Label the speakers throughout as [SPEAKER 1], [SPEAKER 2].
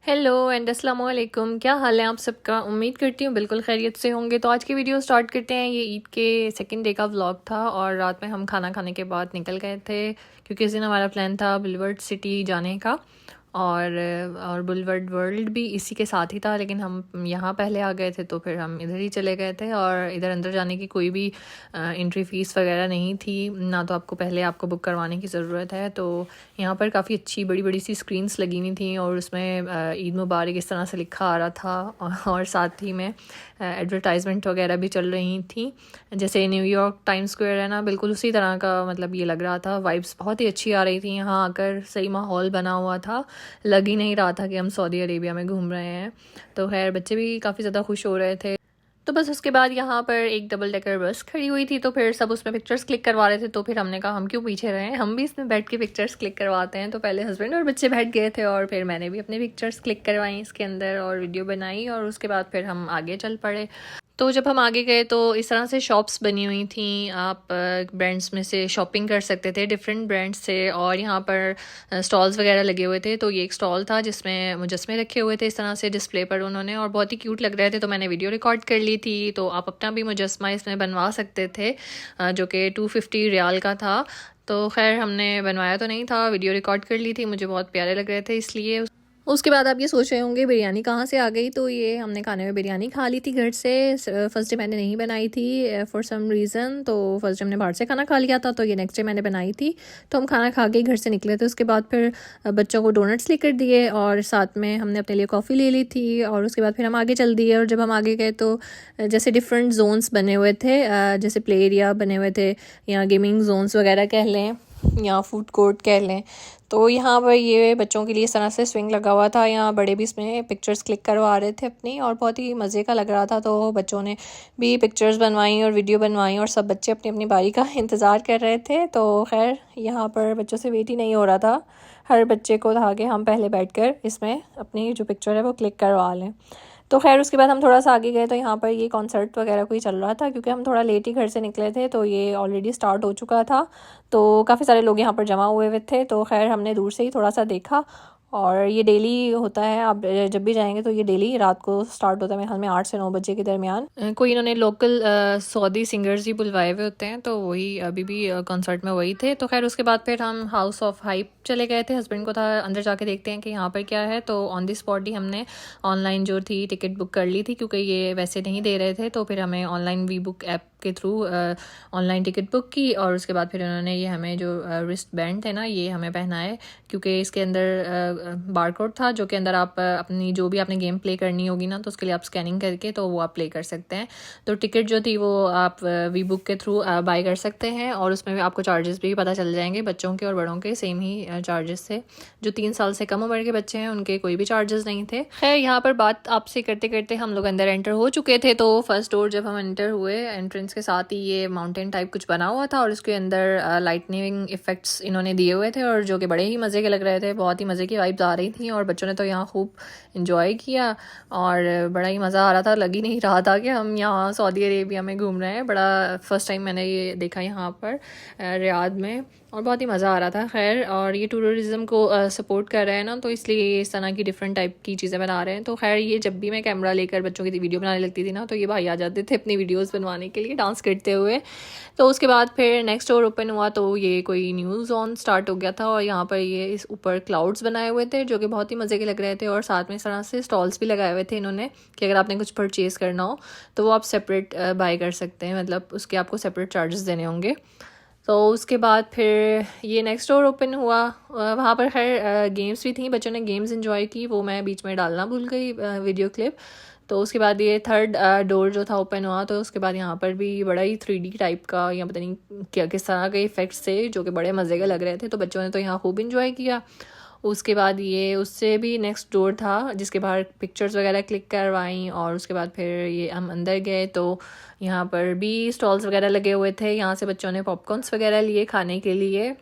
[SPEAKER 1] Hello and अस्सलाम वालेकुम। क्या हाल है आप सबका? उम्मीद करती हूँ बिल्कुल खैरियत से होंगे। तो आज की वीडियो स्टार्ट करते हैं। ये ईद के सेकंड डे का व्लॉग था और रात में हम खाना खाने के बाद निकल गए थे क्योंकि इस दिन हमारा प्लान था बुलवर्ड सिटी जाने का और बुलवर्ड वर्ल्ड भी इसी के साथ ही था, लेकिन हम यहाँ पहले आ गए थे तो फिर हम इधर ही चले गए थे। और इधर अंदर जाने की कोई भी एंट्री फ़ीस वगैरह नहीं थी ना, तो आपको बुक करवाने की ज़रूरत है। तो यहाँ पर काफ़ी अच्छी बड़ी बड़ी सी स्क्रीन्स लगी हुई थी और उसमें ईद मुबारक इस तरह से लिखा आ रहा था और साथ ही में एडवर्टाइजमेंट वगैरह भी चल रही थी। जैसे न्यूयॉर्क टाइम स्क्वायर है ना, बिल्कुल उसी तरह का मतलब ये लग रहा था। वाइब्स बहुत ही अच्छी आ रही थी यहाँ आकर, सही माहौल बना हुआ था, लग ही नहीं रहा था कि हम सऊदी अरेबिया में घूम रहे हैं। तो खैर बच्चे भी काफ़ी ज़्यादा खुश हो रहे थे। तो बस उसके बाद यहाँ पर एक डबल डेकर बस खड़ी हुई थी, तो फिर सब उसमें पिक्चर्स क्लिक करवा रहे थे। तो फिर हमने कहा हम क्यों पीछे रहे, हम भी इसमें बैठ के पिक्चर्स क्लिक करवाते हैं। तो पहले हस्बैंड और बच्चे बैठ गए थे और फिर मैंने भी अपनी पिक्चर्स क्लिक करवाई इसके अंदर और वीडियो बनाई और उसके बाद फिर हम आगे चल पड़े। तो जब हम आगे गए तो इस तरह से शॉप्स बनी हुई थी, आप ब्रांड्स में से शॉपिंग कर सकते थे, डिफरेंट ब्रांड्स से। और यहाँ पर स्टॉल्स वगैरह लगे हुए थे। तो ये एक स्टॉल था जिसमें मुजस्मे रखे हुए थे इस तरह से डिस्प्ले पर उन्होंने, और बहुत ही क्यूट लग रहे थे। तो मैंने वीडियो रिकॉर्ड कर ली थी। तो आप अपना भी मुजस्मा इसमें बनवा सकते थे, जो कि 250 रियाल का था। तो खैर हमने बनवाया तो नहीं था, वीडियो रिकॉर्ड कर ली थी, मुझे बहुत प्यारे लग रहे थे इसलिए। उसके बाद आप ये सोच रहे होंगे बिरयानी कहाँ से आ गई। तो ये हमने खाने में बिरयानी खा ली थी घर से। फर्स्ट डे मैंने नहीं बनाई थी फॉर सम रीज़न, तो फर्स्ट डे हमने बाहर से खाना खा लिया था, तो ये नेक्स्ट डे मैंने बनाई थी। तो हम खाना खा के घर से निकले थे। उसके बाद फिर बच्चों को डोनट्स लेकर दिए और साथ में हमने अपने लिए कॉफ़ी ले ली थी। और उसके बाद फिर हम आगे चल दिए। और जब हम आगे गए तो जैसे डिफरेंट जोन्स बने हुए थे, जैसे प्ले एरिया बने हुए थे या गेमिंग जोन्स वगैरह कह लें या फूड कोर्ट कह लें। तो यहाँ पर ये बच्चों के लिए इस तरह से स्विंग लगा हुआ था। यहाँ बड़े भी इसमें पिक्चर्स क्लिक करवा रहे थे अपनी, और बहुत ही मज़े का लग रहा था। तो बच्चों ने भी पिक्चर्स बनवाई और वीडियो बनवाई और सब बच्चे अपनी अपनी बारी का इंतज़ार कर रहे थे। तो खैर यहाँ पर बच्चों से वेट ही नहीं हो रहा था, हर बच्चे को था कि हम पहले बैठकर इसमें अपनी जो पिक्चर है वो क्लिक करवा लें। तो खैर उसके बाद हम थोड़ा सा आगे गए तो यहाँ पर ये कॉन्सर्ट वगैरह कोई चल रहा था, क्योंकि हम थोड़ा लेट ही घर से निकले थे तो ये ऑलरेडी स्टार्ट हो चुका था। तो काफ़ी सारे लोग यहाँ पर जमा हुए थे। तो खैर हमने दूर से ही थोड़ा सा देखा, और ये डेली होता है, आप जब भी जाएंगे तो ये डेली रात को स्टार्ट होता है, मेरे ख्याल में 8 से 9 बजे के दरमियान। कोई इन्होंने लोकल सऊदी सिंगर्स ही बुलवाए हुए होते हैं, तो वही अभी भी कॉन्सर्ट में वही थे। तो खैर उसके बाद फिर हम हाउस ऑफ हाइप चले गए थे। हस्बैंड को था अंदर जाके देखते हैं कि यहाँ पर क्या है। तो ऑन द स्पॉट ही हमने ऑनलाइन जो थी टिकट बुक कर ली थी, क्योंकि ये वैसे नहीं दे रहे थे। तो फिर हमें ऑनलाइन वी बुक ऐप के थ्रू ऑनलाइन टिकट बुक की, और उसके बाद फिर उन्होंने ये हमें जो रिस्ट बैंड थे ना ये हमें पहनाए, क्योंकि इसके अंदर बारकोड था जो कि अंदर आप अपनी जो भी आपने गेम प्ले करनी होगी ना, तो उसके लिए आप स्कैनिंग करके तो वो आप प्ले कर सकते हैं। तो टिकट जो थी वो आप वी बुक के थ्रू बाय कर सकते हैं, और उसमें भी आपको चार्जेस भी पता चल जाएंगे। बच्चों के और बड़ों के सेम ही चार्जेस थे। जो 3 साल से कम उम्र के बच्चे हैं उनके कोई भी चार्जेस नहीं थे। खैर यहाँ पर बात आपसे करते करते हम लोग अंदर एंटर हो चुके थे। तो फर्स्ट डोर जब हम एंटर हुए, एंट्रेंस के साथ ही ये माउंटेन टाइप कुछ बना हुआ था और उसके अंदर लाइटनिंग इफेक्ट्स इन्होंने दिए हुए थे, और जो कि बड़े ही मज़े के लग रहे थे। बहुत ही मज़े की वाइब्स आ रही थी और बच्चों ने तो यहाँ खूब इंजॉय किया और बड़ा ही मज़ा आ रहा था। लग ही नहीं रहा था कि हम यहाँ सऊदी अरेबिया में घूम रहे हैं। बड़ा फ़र्स्ट टाइम मैंने ये देखा यहाँ पर रियाद में, और बहुत ही मज़ा आ रहा था। खैर और ये टूरिज़्म को सपोर्ट कर रहे हैं ना, तो इसलिए इस तरह की डिफरेंट टाइप की चीज़ें बना रहे हैं। तो खैर ये जब भी मैं कैमरा लेकर बच्चों की वीडियो बनाने लगती थी ना, तो ये भाई आ जाते थे अपनी वीडियोस बनवाने के लिए डांस करते हुए। तो उसके बाद फिर नेक्स्ट डोर ओपन हुआ तो ये कोई न्यू जोन स्टार्ट हो गया था, और यहाँ पर ये इस ऊपर क्लाउड्स बनाए हुए थे जो कि बहुत ही मज़े के लग रहे थे। और साथ में इस तरह से स्टॉल्स भी लगाए हुए थे इन्होंने कि अगर आपने कुछ परचेज़ करना हो तो वो आप सेपरेट बाय कर सकते हैं, मतलब उसके आपको सेपरेट चार्जेस देने होंगे। तो उसके बाद फिर ये नेक्स्ट डोर ओपन हुआ। वहाँ पर खैर गेम्स भी थी, बच्चों ने गेम्स इंजॉय की, वो मैं बीच में डालना भूल गई वीडियो क्लिप। तो उसके बाद ये थर्ड डोर जो था ओपन हुआ, तो उसके बाद यहाँ पर भी बड़ा ही 3D टाइप का या पता नहीं क्या किस तरह के इफ़ेक्ट्स थे जो कि बड़े मज़े के लग रहे थे। तो बच्चों ने तो यहाँ खूब इंजॉय किया। उसके बाद ये उससे भी नेक्स्ट डोर था जिसके बाहर पिक्चर्स वगैरह क्लिक करवाई, और उसके बाद फिर ये हम अंदर गए तो यहाँ पर भी स्टॉल्स वगैरह लगे हुए थे। यहाँ से बच्चों ने पॉपकॉर्न्स वगैरह लिए खाने के लिए,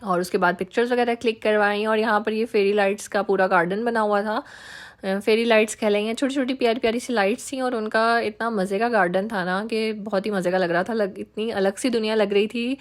[SPEAKER 1] और उसके बाद पिक्चर्स वगैरह क्लिक करवाई। और यहाँ पर ये फेरी लाइट्स का पूरा गार्डन बना हुआ था। फेरी लाइट्स कह लेंगे, छोटी छोटी प्यारी प्यारी सी लाइट्स थी, और उनका इतना मज़े का गार्डन था ना कि बहुत ही मज़े का लग रहा था। इतनी अलग सी दुनिया लग रही थी।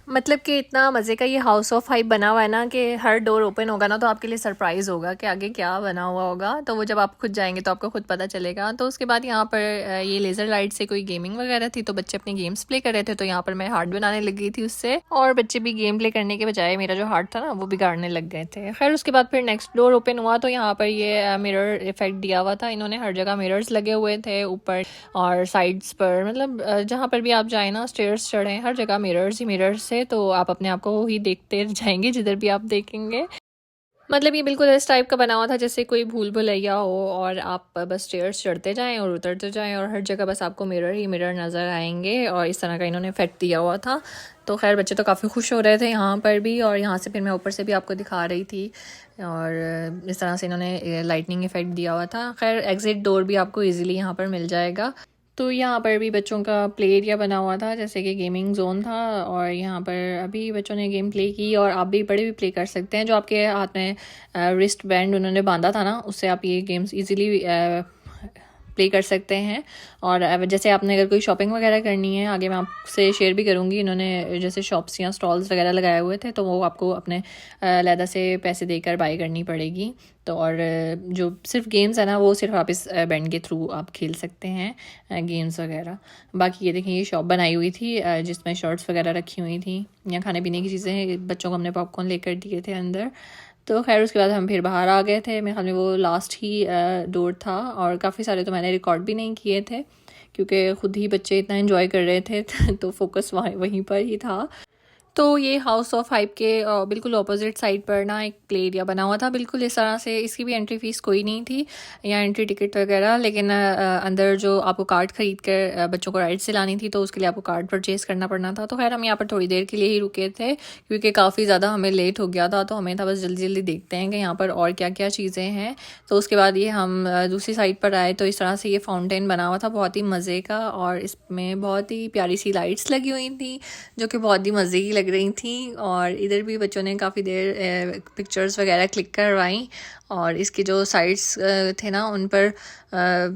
[SPEAKER 1] मतलब कि इतना मज़े का ये हाउस ऑफ हाइप बना हुआ है ना कि हर डोर ओपन होगा ना तो आपके लिए सरप्राइज़ होगा कि आगे क्या बना हुआ होगा। तो वो जब आप खुद जाएंगे तो आपको खुद पता चलेगा। तो उसके बाद यहाँ पर ये लेज़र लाइट से कोई गेमिंग वगैरह थी, तो बच्चे अपने गेम्स प्ले कर रहे थे। तो यहाँ पर मैं हार्ट बनाने लग गई थी उससे, और बच्चे भी गेम प्ले करने के बजाय मेरा जो हार्ट था ना वो बिगाड़ने लग गए थे। खैर उसके बाद फिर नेक्स्ट डोर ओपन हुआ तो यहाँ पर ये मिरर इफेक्ट दिया हुआ था। इन्होंने हर जगह मिरर्स लगे हुए थे ऊपर और साइड्स पर, मतलब जहाँ पर भी आप जाए ना, स्टेयर्स चढ़ें, हर जगह मिरर्स ही मिरर्स है। तो आप अपने आप को ही देखते जाएंगे जिधर भी आप देखेंगे। मतलब ये बिल्कुल इस टाइप का बना हुआ था जैसे कोई भूल भुलैया हो और आप बस स्टेयर्स चढ़ते जाएं और उतरते जाएं और हर जगह बस आपको मिरर ही मिरर नज़र आएंगे, और इस तरह का इन्होंने इफेक्ट दिया हुआ था। तो खैर बच्चे तो काफ़ी खुश हो रहे थे यहाँ पर भी, और यहाँ से फिर मैं ऊपर से भी आपको दिखा रही थी। और इस तरह से इन्होंने लाइटनिंग इफेक्ट दिया हुआ था। खैर एग्ज़िट डोर भी आपको ईजिली यहाँ पर मिल जाएगा। तो यहाँ पर भी बच्चों का प्ले एरिया बना हुआ था जैसे कि गेमिंग जोन था, और यहाँ पर अभी बच्चों ने गेम प्ले की, और आप भी बड़े भी प्ले कर सकते हैं। जो आपके हाथ में रिस्ट बैंड उन्होंने बांधा था ना, उससे आप ये गेम्स इजीली प्ले कर सकते हैं। और जैसे आपने अगर कोई शॉपिंग वगैरह करनी है, आगे मैं आपसे शेयर भी करूँगी, इन्होंने जैसे शॉप्स या स्टॉल्स वगैरह लगाए हुए थे, तो वो आपको अपने अलहदा से पैसे देकर बाई करनी पड़ेगी। तो और जो सिर्फ गेम्स है ना, वो सिर्फ आप इस बैंड के थ्रू आप खेल सकते हैं गेम्स वगैरह। बाकी ये देखिए, ये शॉप बनाई हुई थी जिसमें शर्ट्स वगैरह रखी हुई थी, या खाने पीने की चीज़ें। बच्चों को हमने पॉपकॉर्न लेकर दिए थे अंदर। तो खैर उसके बाद हम फिर बाहर आ गए थे। मेरे ख्याल में वो लास्ट ही डोर था, और काफ़ी सारे तो मैंने रिकॉर्ड भी नहीं किए थे क्योंकि ख़ुद ही बच्चे इतना एंजॉय कर रहे थे तो फोकस वहीं पर ही था। तो ये हाउस ऑफ हाइप के बिल्कुल ऑपोजिट साइड पर ना एक प्ले एरिया बना हुआ था, बिल्कुल इस तरह से। इसकी भी एंट्री फ़ीस कोई नहीं थी या एंट्री टिकट वगैरह, लेकिन अंदर जो आपको कार्ड ख़रीद कर बच्चों को राइड से लानी थी, तो उसके लिए आपको कार्ड परचेज़ करना पड़ना था। तो खैर हम यहाँ पर थोड़ी देर के लिए ही रुके थे क्योंकि काफ़ी ज़्यादा हमें लेट हो गया था। तो हमें था बस जल्दी जल्दी देखते हैं कि यहाँ पर और क्या क्या चीज़ें हैं। तो उसके बाद ये हम दूसरी साइड पर आए, तो इस तरह से ये फाउंटेन बना हुआ था, बहुत ही मज़े का, और इसमें बहुत ही प्यारी सी लाइट्स लगी हुई थी जो कि बहुत ही मज़े की लग रही थी। और इधर भी बच्चों ने काफ़ी देर पिक्चर्स वगैरह क्लिक करवाई। और इसके जो साइड्स थे ना, उन पर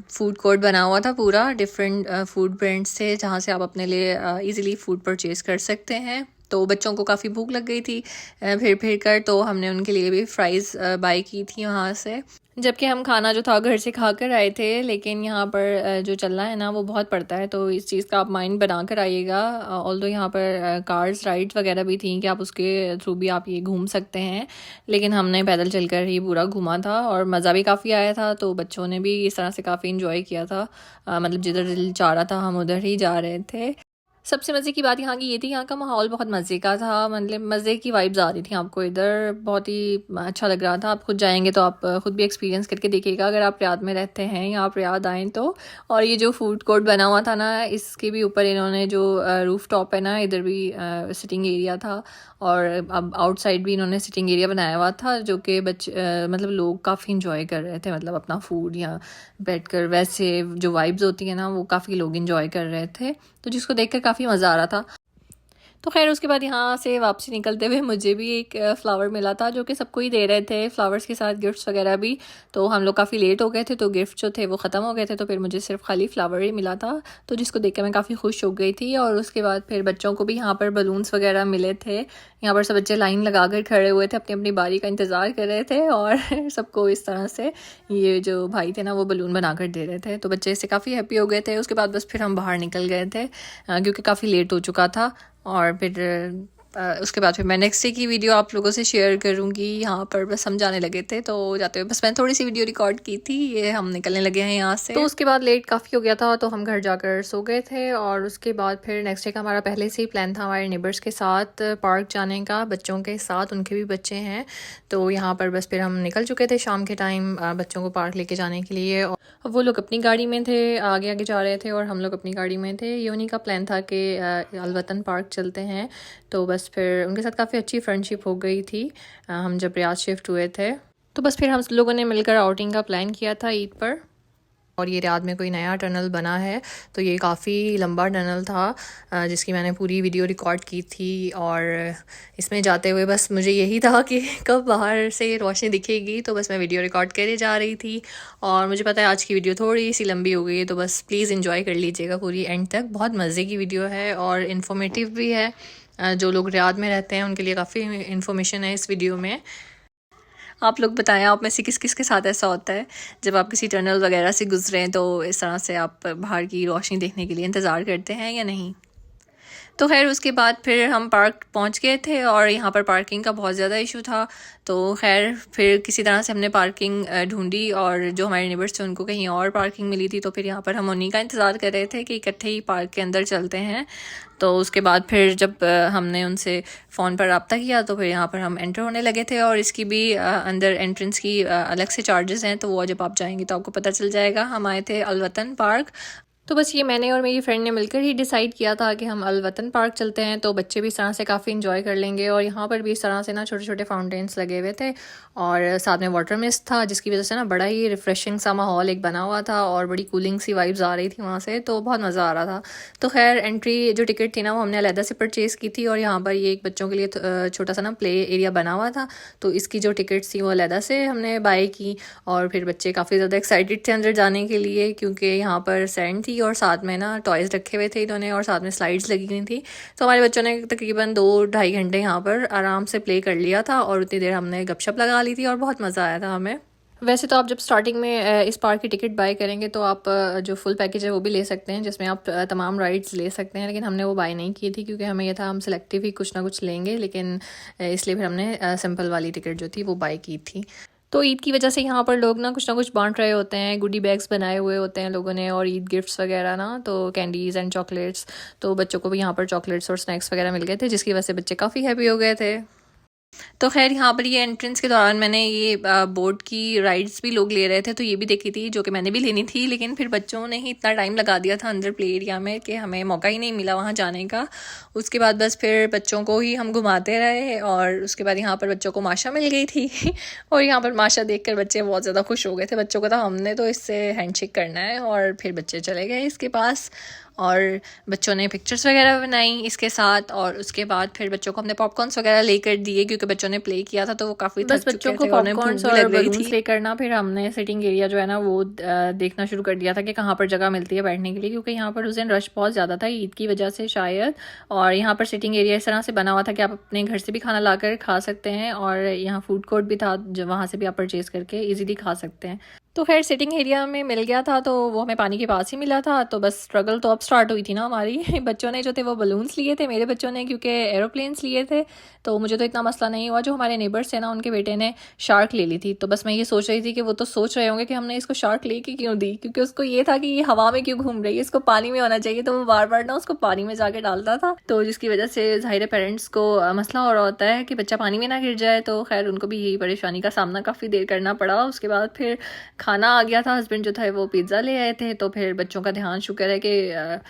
[SPEAKER 1] फूड कोर्ट बना हुआ था पूरा, डिफरेंट फूड ब्रांड्स थे जहाँ से आप अपने लिए इजीली फूड परचेज़ कर सकते हैं। तो बच्चों को काफ़ी भूख लग गई थी फिर कर, तो हमने उनके लिए भी फ्राइज़ बाय की थी वहाँ से। जबकि हम खाना जो था घर से खा कर आए थे, लेकिन यहाँ पर जो चलना है ना वो बहुत पड़ता है, तो इस चीज़ का आप माइंड बना कर आइएगा। ऑल्दो यहाँ पर कार्स राइड्स वगैरह भी थी कि आप उसके थ्रू भी आप ये घूम सकते हैं, लेकिन हमने पैदल चलकर ही पूरा घूमा था और मज़ा भी काफ़ी आया था। तो बच्चों ने भी इस तरह से काफ़ी इंजॉय किया था। मतलब जिधर दिल चाह रहा था हम उधर ही जा रहे थे। सबसे मज़े की बात यहाँ की ये थी, यहाँ का माहौल बहुत मज़े का था। मतलब मज़े की वाइब्स आ रही थी आपको इधर, बहुत ही अच्छा लग रहा था। आप खुद जाएंगे तो आप खुद भी एक्सपीरियंस करके देखिएगा अगर आप रियाद में रहते हैं या आप रियाद आएँ तो। और ये जो फूड कोर्ट बना हुआ था ना, इसके भी ऊपर इन्होंने जो रूफ टॉप है ना, इधर भी सिटिंग एरिया था, और अब आउटसाइड भी इन्होंने सिटिंग एरिया बनाया हुआ था जो कि बच्चे मतलब लोग काफ़ी इंजॉय कर रहे थे। मतलब अपना फूड या बैठकर वैसे जो वाइब्स होती है ना, वो काफ़ी लोग इंजॉय कर रहे थे, तो जिसको देखकर काफ़ी मज़ा आ रहा था। तो खैर उसके बाद यहाँ से वापसी निकलते हुए मुझे भी एक फ़्लावर मिला था जो कि सबको ही दे रहे थे, फ्लावर्स के साथ गिफ्ट्स वगैरह भी। तो हम लोग काफ़ी लेट हो गए थे, तो गिफ्ट जो थे वो ख़त्म हो गए थे, तो फिर मुझे सिर्फ खाली फ्लावर ही मिला था, तो जिसको देख कर मैं काफ़ी खुश हो गई थी। और उसके बाद फिर बच्चों को भी यहाँ पर बलून्स वगैरह मिले थे। यहाँ पर सब बच्चे लाइन लगा कर खड़े हुए थे, अपनी अपनी बारी का इंतज़ार कर रहे थे, और सबको इस तरह से ये जो भाई थे ना वो बलून बना कर दे रहे थे। तो बच्चे इससे काफ़ी हैप्पी हो गए थे। उसके बाद बस फिर हम बाहर निकल गए थे क्योंकि काफ़ी लेट हो चुका था। और फिर उसके बाद फिर मैं नेक्स्ट डे की वीडियो आप लोगों से शेयर करूँगी। यहाँ पर बस हम जाने लगे थे, तो जाते हुए बस मैंने थोड़ी सी वीडियो रिकॉर्ड की थी। ये हम निकलने लगे हैं यहाँ से। तो उसके बाद लेट काफ़ी हो गया था, तो हम घर जाकर सो गए थे। और उसके बाद फिर नेक्स्ट डे का हमारा पहले से ही प्लान था हमारे नेबर्स के साथ पार्क जाने का, बच्चों के साथ, उनके भी बच्चे हैं। तो यहाँ पर बस फिर हम निकल चुके थे शाम के टाइम बच्चों को पार्क लेके जाने के लिए। और वो लोग अपनी गाड़ी में थे, आगे आगे जा रहे थे, और हम लोग अपनी गाड़ी में थे। ये उन्हीं का प्लान था कि अलवतन पार्क चलते हैं। तो बस फिर उनके साथ काफ़ी अच्छी फ्रेंडशिप हो गई थी हम जब रियाद शिफ्ट हुए थे। तो बस फिर हम लोगों ने मिलकर आउटिंग का प्लान किया था ईद पर। और ये रियाद में कोई नया टनल बना है, तो ये काफ़ी लंबा टनल था जिसकी मैंने पूरी वीडियो रिकॉर्ड की थी। और इसमें जाते हुए बस मुझे यही था कि कब बाहर से रोशनी दिखेगी, तो बस मैं वीडियो रिकॉर्ड करे जा रही थी। और मुझे पता है आज की वीडियो थोड़ी सी लंबी हो गई है, तो बस प्लीज़ इंजॉय कर लीजिएगा पूरी एंड तक। बहुत मज़े की वीडियो है और इन्फॉर्मेटिव भी है। जो लोग रियाद में रहते हैं उनके लिए काफ़ी इन्फॉर्मेशन है इस वीडियो में। आप लोग बताएं, आप में से किस किस के साथ ऐसा होता है जब आप किसी टनल वगैरह से गुजरें तो इस तरह से आप बाहर की रोशनी देखने के लिए इंतज़ार करते हैं या नहीं। तो खैर उसके बाद फिर हम पार्क पहुंच गए थे और यहाँ पर पार्किंग का बहुत ज़्यादा इशू था। तो खैर फिर किसी तरह से हमने पार्किंग ढूंढी और जो हमारे नेबर्स थे उनको कहीं और पार्किंग मिली थी। तो फिर यहाँ पर हम उन्हीं का इंतज़ार कर रहे थे कि इकट्ठे ही पार्क के अंदर चलते हैं। तो उसके बाद फिर जब हमने उनसे फ़ोन पर रब्ता किया तो फिर यहाँ पर हम एंटर होने लगे थे। और इसकी भी अंदर एंट्रेंस की अलग से चार्जेस हैं, तो वो जब आप जाएंगे तो आपको पता चल जाएगा। हम आए थे अलवतन पार्क। तो बस ये मैंने और मेरी फ्रेंड ने मिलकर ही डिसाइड किया था कि हम अलवतन पार्क चलते हैं, तो बच्चे भी इस तरह से काफ़ी इंजॉय कर लेंगे। और यहाँ पर भी इस तरह से ना छोटे छोटे फाउंटेन्स लगे हुए थे और साथ में वाटर मिस्ट था, जिसकी वजह से ना बड़ा ही रिफ़्रेशिंग सा माहौल एक बना हुआ था और बड़ी कूलिंग सी वाइब्स आ रही थी वहाँ से, तो बहुत मज़ा आ रहा था। तो खैर एंट्री जो टिकट थी ना वो हमने अलहदा से परचेज़ की थी। और यहाँ पर ये एक बच्चों के लिए छोटा सा ना प्ले एरिया बना हुआ था, तो इसकी जो टिकट्स थी वो अलहदा से हमने बाय की। और फिर बच्चे काफ़ी ज़्यादा एक्साइटेड थे अंदर जाने के लिए, क्योंकि यहाँ पर सैंड थी और साथ में ना टॉयज़ रखे हुए थे इन्होंने और साथ में स्लाइड्स लगी हुई थी। तो हमारे बच्चों ने तकरीबन 2-2.5 घंटे यहाँ पर आराम से प्ले कर लिया था और उतनी देर हमने गपशप लगा ली थी और बहुत मज़ा आया था हमें। वैसे तो आप जब स्टार्टिंग में इस पार्क की टिकट बाय करेंगे तो आप जो फुल पैकेज है वो भी ले सकते हैं, जिसमें आप तमाम राइड्स ले सकते हैं, लेकिन हमने वो बाय नहीं की थी क्योंकि हमें यह था हम सिलेक्टिव ही कुछ ना कुछ लेंगे। लेकिन इसलिए फिर हमने सिंपल वाली टिकट जो थी वो बाय की थी। तो ईद की वजह से यहाँ पर लोग ना कुछ बांट रहे होते हैं, गुडी बैग्स बनाए हुए होते हैं लोगों ने और ईद गिफ्ट्स वगैरह ना, तो कैंडीज़ एंड चॉकलेट्स। तो बच्चों को भी यहाँ पर चॉकलेट्स और स्नैक्स वगैरह मिल गए थे, जिसकी वजह से बच्चे काफ़ी हैप्पी हो गए थे। तो खैर यहाँ पर ये एंट्रेंस के दौरान मैंने ये बोट की राइड्स भी लोग ले रहे थे, तो ये भी देखी थी जो कि मैंने भी लेनी थी। लेकिन फिर बच्चों ने ही इतना टाइम लगा दिया था अंदर प्ले एरिया में कि हमें मौका ही नहीं मिला वहाँ जाने का। उसके बाद बस फिर बच्चों को ही हम घुमाते रहे और उसके बाद यहाँ पर बच्चों को माशा मिल गई थी और यहाँ पर माशा देखकर बच्चे बहुत ज़्यादा खुश हो गए थे। बच्चों को था हमने तो इससे हैंडशेक करना है और फिर बच्चे चले गए इसके पास और बच्चों ने पिक्चर्स वगैरह बनाई इसके साथ। और उसके बाद फिर बच्चों को हमने पॉपकॉर्न्स वगैरह लेकर दिए क्योंकि बच्चों ने प्ले किया था तो वो काफ़ी
[SPEAKER 2] बस बच्चों को पॉपकॉर्न्स और बलून्स लेकर ना फिर हमने सिटिंग एरिया जो है ना वो देखना शुरू कर दिया था कि कहाँ पर जगह मिलती है बैठने के लिए, क्योंकि यहाँ पर उस दिन रश बहुत ज़्यादा था ईद की वजह से शायद। और यहाँ पर सिटिंग एरिया इस तरह से बना हुआ था कि आप अपने घर से भी खाना लाकर खा सकते हैं और यहाँ फूड कोर्ट भी था जो वहाँ से भी आप परचेज़ करके ईजीली खा सकते हैं। तो खैर सिटिंग एरिया में मिल गया था, तो वो हमें पानी के पास ही मिला था। तो बस स्ट्रगल तो अब स्टार्ट हुई थी ना हमारी बच्चों ने जो थे वो बलून्स लिए थे, मेरे बच्चों ने क्योंकि एरोप्लेन्स लिए थे। तो मुझे तो इतना मसला नहीं हुआ, जो हमारे नेबर्स थे ना उनके बेटे ने शार्क ले ली थी। तो बस मैं ये सोच रही थी कि वो तो सोच रहे होंगे कि हमने इसको शार्क ले के क्यों दी, क्योंकि उसको ये था कि ये हवा में क्यों घूम रही है, इसको पानी में होना चाहिए। तो वो बार बार ना उसको पानी में जाके डालता था, तो जिसकी वजह से ज़ाहिर पेरेंट्स को मसला हो रहा होता है कि बच्चा पानी में ना गिर जाए। तो खैर उनको भी यही परेशानी का सामना काफ़ी देर करना पड़ा। उसके बाद फिर खाना आ गया था, हस्बैंड जो था वो पिज़्ज़ा ले आए थे। तो फिर बच्चों का ध्यान शुक्र है कि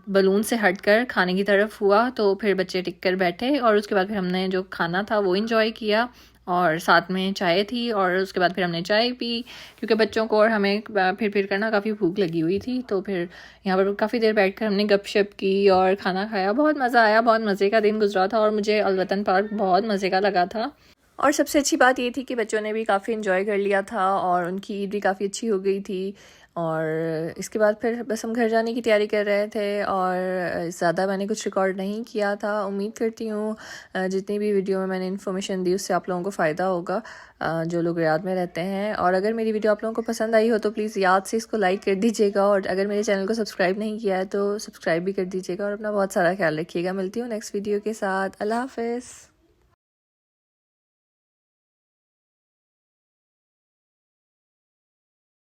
[SPEAKER 2] बलून से हटकर खाने की तरफ हुआ, तो फिर बच्चे टिक कर बैठे और उसके बाद फिर हमने जो खाना था वो इंजॉय किया और साथ में चाय थी। और उसके बाद फिर हमने चाय पी क्योंकि बच्चों को और हमें फिर करना काफ़ी भूख लगी हुई थी। तो फिर यहाँ पर काफ़ी देर बैठकर हमने गपशप की और खाना खाया। बहुत मज़ा आया, बहुत मज़े का दिन गुजरा था और मुझे अलवतन पार्क बहुत मज़े का लगा था। और सबसे अच्छी बात ये थी कि बच्चों ने भी काफ़ी इन्जॉय कर लिया था और उनकी ईद भी काफ़ी अच्छी हो गई थी। और इसके बाद फिर बस हम घर जाने की तैयारी कर रहे थे और ज़्यादा मैंने कुछ रिकॉर्ड नहीं किया था। उम्मीद करती हूँ जितनी भी वीडियो में मैंने इन्फॉर्मेशन दी उससे आप लोगों को फ़ायदा होगा जो लोग रियाद में रहते हैं। और अगर मेरी वीडियो आप लोगों को पसंद आई हो तो प्लीज़ याद से इसको लाइक कर दीजिएगा और अगर मेरे चैनल को सब्सक्राइब नहीं किया है तो सब्सक्राइब भी कर दीजिएगा और अपना बहुत सारा ख्याल रखिएगा। मिलती हूँ नेक्स्ट वीडियो के साथ। अल्लाह हाफ़िज़।